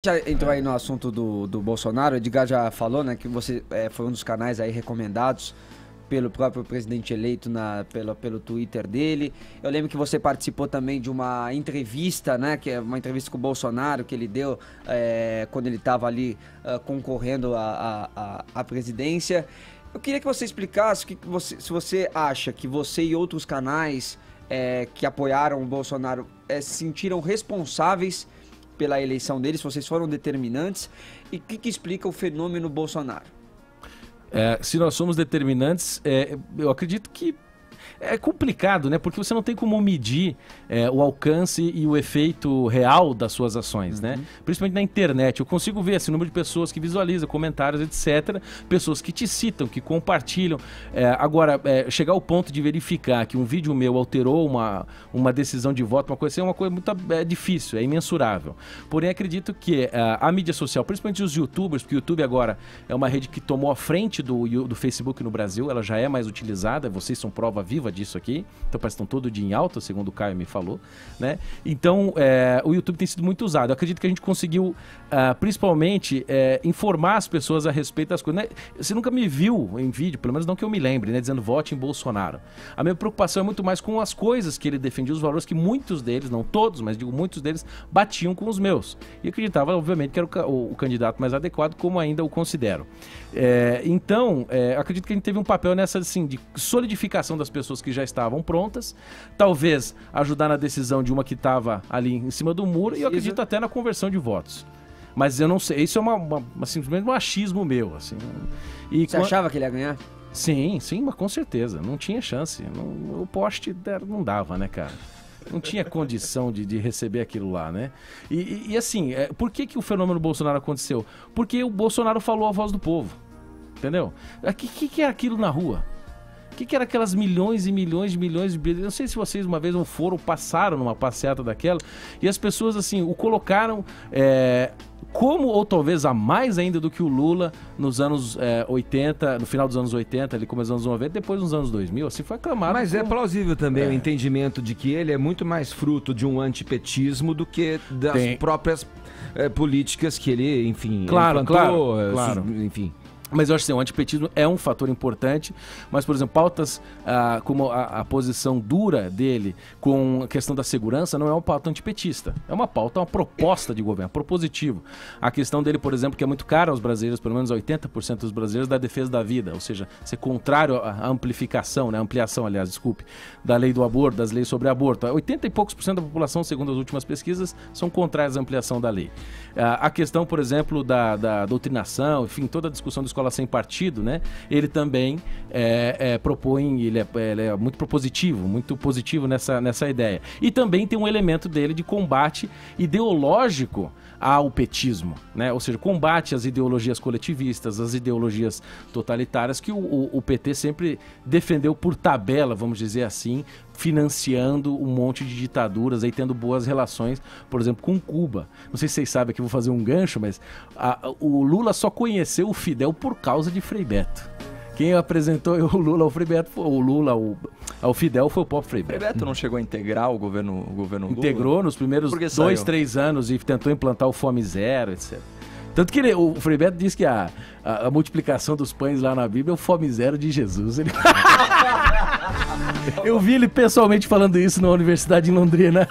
Já entrou aí no assunto do Bolsonaro, o Edgar já falou, né, que você foi um dos canais aí recomendados pelo próprio presidente eleito pelo Twitter dele. Eu lembro que você participou também de uma entrevista, né, que é uma entrevista com o Bolsonaro, que ele deu quando ele estava ali concorrendo à presidência. Eu queria que você explicasse se você acha que você e outros canais que apoiaram o Bolsonaro se sentiram responsáveis pela eleição deles, se vocês foram determinantes, e o que explica o fenômeno Bolsonaro? Se nós somos determinantes, eu acredito que é complicado, né? Porque você não tem como medir o alcance e o efeito real das suas ações, né? Principalmente na internet. Eu consigo ver assim, o número de pessoas que visualizam, comentários, etc. Pessoas que te citam, que compartilham. Agora, chegar ao ponto de verificar que um vídeo meu alterou uma decisão de voto, uma coisa assim, é uma coisa muito difícil, é imensurável. Porém, acredito que a mídia social, principalmente os youtubers, porque o YouTube agora é uma rede que tomou a frente do Facebook no Brasil, ela já é mais utilizada, vocês são prova viva disso aqui, então parece que estão todo dia em alta, segundo o Caio me falou, né? Então, o YouTube tem sido muito usado. Eu acredito que a gente conseguiu, principalmente, informar as pessoas a respeito das coisas, né? Você nunca me viu em vídeo, pelo menos não que eu me lembre, né? Dizendo vote em Bolsonaro. A minha preocupação é muito mais com as coisas que ele defendia, os valores que muitos deles, não todos, mas digo muitos deles, batiam com os meus. E acreditava, obviamente, que era o candidato mais adequado, como ainda o considero. Então, acredito que a gente teve um papel nessa, assim, de solidificação das pessoas que já estavam prontas, talvez ajudar na decisão de uma que estava ali em cima do muro, e eu acredito até na conversão de votos. Mas eu não sei, isso é simplesmente um achismo meu, assim. Você achava que ele ia ganhar? Sim, mas com certeza, não tinha chance. O poste não dava, né, cara? Não tinha condição de receber aquilo lá, né? E assim, por que o fenômeno Bolsonaro aconteceu? Porque o Bolsonaro falou a voz do povo, entendeu? O que é aquilo na rua? O que era aquelas milhões e milhões de bilhões? Não sei se vocês uma vez passaram numa passeata daquela, e as pessoas assim, o colocaram como, ou talvez a mais ainda do que o Lula nos anos 80, no final dos anos 80, ali começo dos anos 90, depois nos anos 2000, assim foi aclamado. Mas é plausível também o entendimento de que ele é muito mais fruto de um antipetismo do que das próprias políticas que ele, enfim, implantou, claro. Enfim. Mas eu acho que o antipetismo é um fator importante, mas, por exemplo, pautas como a posição dura dele com a questão da segurança não é uma pauta antipetista, é uma pauta, uma proposta de governo, propositivo. A questão dele, por exemplo, que é muito cara aos brasileiros, pelo menos 80% dos brasileiros, da defesa da vida, ou seja, ser contrário à amplificação, né, ampliação, aliás, desculpe, da lei do aborto, das leis sobre aborto. 80 e poucos por cento da população, segundo as últimas pesquisas, são contrários à ampliação da lei. A questão, por exemplo, da doutrinação, enfim, toda a discussão da escola sem partido, né? Ele também propõe, ele é muito propositivo, muito positivo nessa ideia. E também tem um elemento dele de combate ideológico ao petismo, né? Ou seja, combate às ideologias coletivistas, às ideologias totalitárias que o PT sempre defendeu por tabela, vamos dizer assim, financiando um monte de ditaduras, aí tendo boas relações, por exemplo, com Cuba. Não sei se vocês sabem que eu vou fazer um gancho, mas o Lula só conheceu o Fidel por causa de Frei Beto. Quem apresentou o Lula ao Frei Beto, ao Fidel foi o próprio Frei Beto. Frei Beto não chegou a integrar o governo Lula? Integrou nos primeiros 2, 3 anos e tentou implantar o Fome Zero, etc. Tanto que o Frei Beto diz que a multiplicação dos pães lá na Bíblia é o Fome Zero de Jesus. Eu vi ele pessoalmente falando isso na Universidade em Londrina.